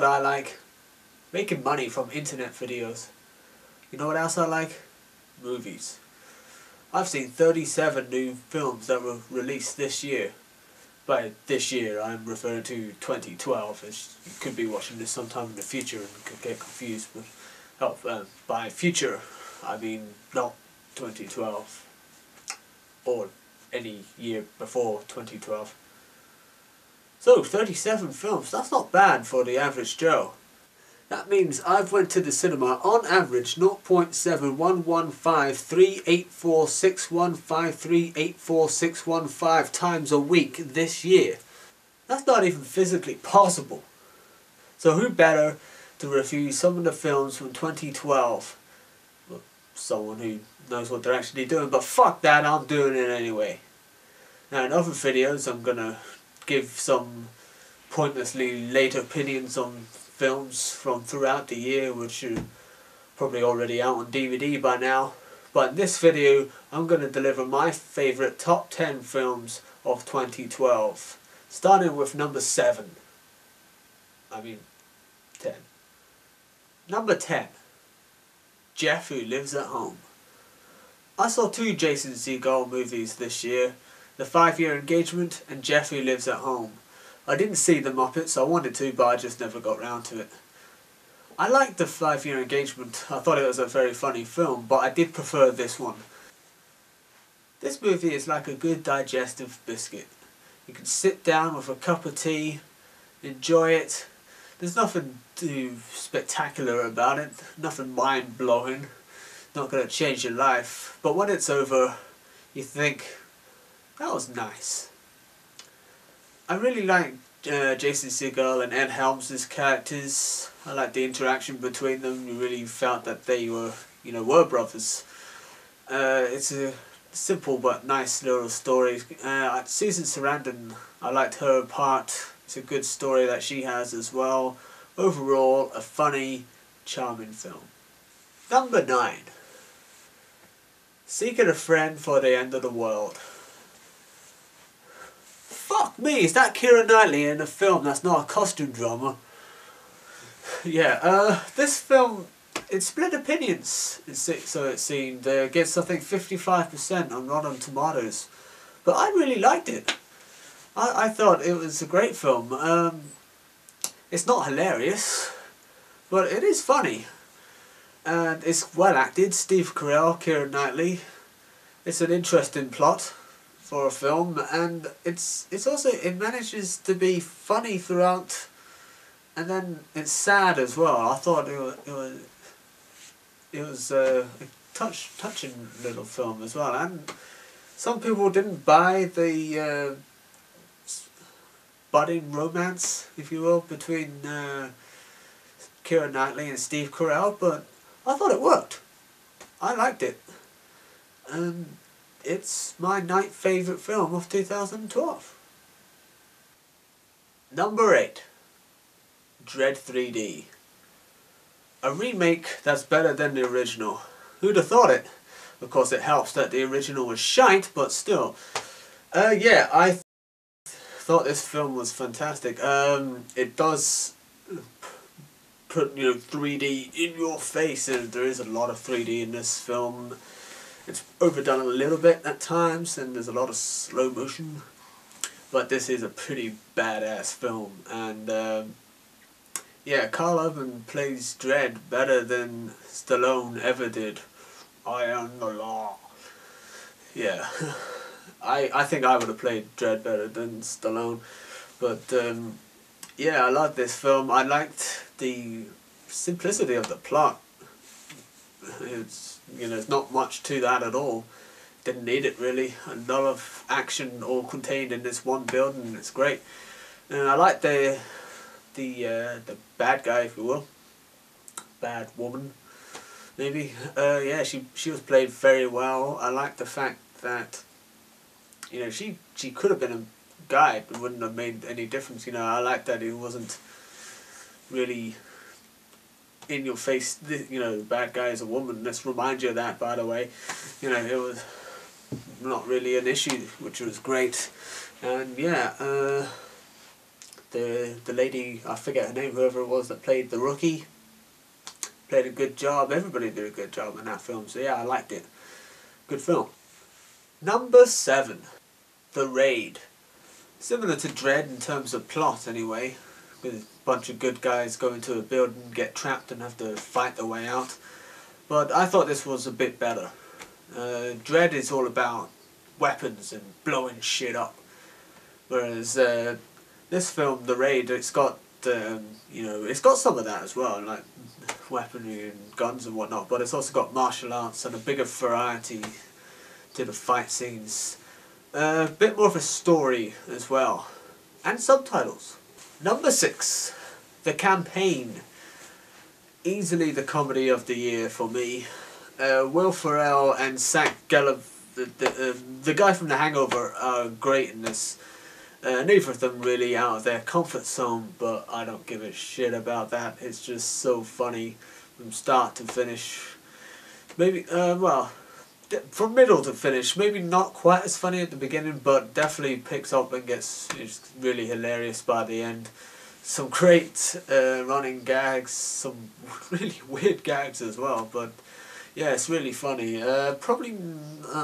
what I like? Making money from internet videos. You know what else I like? Movies. I've seen 37 new films that were released this year. By this year, I'm referring to 2012, as you could be watching this sometime in the future and could get confused. But by future, I mean not 2012 or any year before 2012. So 37 films, that's not bad for the average Joe. That means I've went to the cinema on average 0.7115384615384615 times a week this year. That's not even physically possible. So who better to review some of the films from 2012? Well, someone who knows what they're actually doing, but fuck that, I'm doing it anyway. Now in other videos I'm gonna give some pointlessly late opinions on films from throughout the year, which are probably already out on DVD by now. But in this video I'm going to deliver my favourite top 10 films of 2012. Starting with number 7. I mean 10. Number 10. Jeff Who Lives at Home. I saw 2 Jason Segel movies this year. The 5-Year Engagement and Jeff Who Lives at Home. I didn't see The Muppets, I wanted to, but I just never got round to it. I liked The 5-Year Engagement. I thought it was a very funny film, but I did prefer this one. This movie is like a good digestive biscuit. You can sit down with a cup of tea, enjoy it. There's nothing too spectacular about it, nothing mind-blowing, not going to change your life. But when it's over, you think, that was nice. I really like Jason Segel and Ed Helms' characters. I like the interaction between them. You really felt that they were brothers. It's a simple but nice little story. Susan Sarandon, I liked her part. It's a good story that she has as well. Overall, a funny, charming film. Number 9. Seeking a Friend for the End of the World. Fuck me, is that Keira Knightley in a film that's not a costume drama? Yeah, this film, it split opinions, so it seemed. It gets, I think, 55% on Rotten Tomatoes. But I really liked it. I thought it was a great film. It's not hilarious, but it is funny. And it's well acted. Steve Carell, Keira Knightley. It's an interesting plot for a film, and it manages to be funny throughout, and then it's sad as well. I thought it was a touching little film as well, and some people didn't buy the budding romance, if you will, between Keira Knightley and Steve Carell, but I thought it worked. I liked it. It's my 9th favourite film of 2012. Number 8. Dredd 3D. A remake that's better than the original. Who'd have thought it? Of course it helps that the original was shite, but still. Yeah, I thought this film was fantastic. It does put 3D in your face, and there is a lot of 3D in this film. It's overdone a little bit at times, and there's a lot of slow motion, but this is a pretty badass film. And yeah, Carl Urban plays Dredd better than Stallone ever did. I am the law. Yeah, I think I would have played Dredd better than Stallone, but yeah, I liked this film. I liked the simplicity of the plot. There's not much to that at all. Didn't need it really. A lot of action all contained in this one building. It's great. And I like the bad guy, if you will. Bad woman, maybe. Yeah, she was played very well. I like the fact that she could have been a guy. It wouldn't have made any difference. I like that it wasn't really in your face, the bad guy is a woman. Let's remind you of that, by the way. It was not really an issue, which was great. And yeah, The lady, I forget her name, whoever it was that played the rookie, played a good job. Everybody did a good job in that film, so yeah, I liked it. Good film. Number 7, The Raid. Similar to Dread in terms of plot anyway, with a bunch of good guys go into a building, get trapped and have to fight their way out. But I thought this was a bit better. Dread is all about weapons and blowing shit up, whereas this film, The Raid, it's got it's got some of that as well, like weaponry and guns and whatnot, but it's also got martial arts and a bigger variety to the fight scenes. A bit more of a story as well, and subtitles. Number 6, The Campaign. Easily the comedy of the year for me. Will Ferrell and Zach the guy from The Hangover, are great in this. Neither of them really out of their comfort zone, but I don't give a shit about that. It's just so funny from start to finish. Maybe, well, from middle to finish, maybe not quite as funny at the beginning, but definitely picks up and gets really hilarious by the end. Some great running gags, some really weird gags as well, but yeah, it's really funny. Probably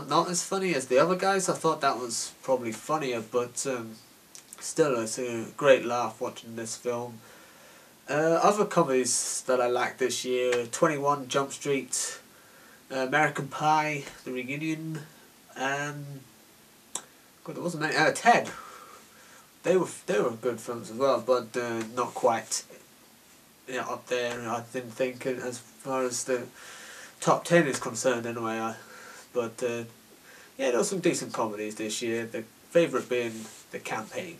not as funny as the other guys. I thought that was probably funnier, but still, it's a great laugh watching this film. Other comedies that I liked this year: 21 Jump Street, American Pie, The Reunion, God, there wasn't many. Ted. They were good films as well, but not quite up there. I didn't think as far as the top 10 is concerned anyway. But yeah, there were some decent comedies this year. The favourite being The Campaign.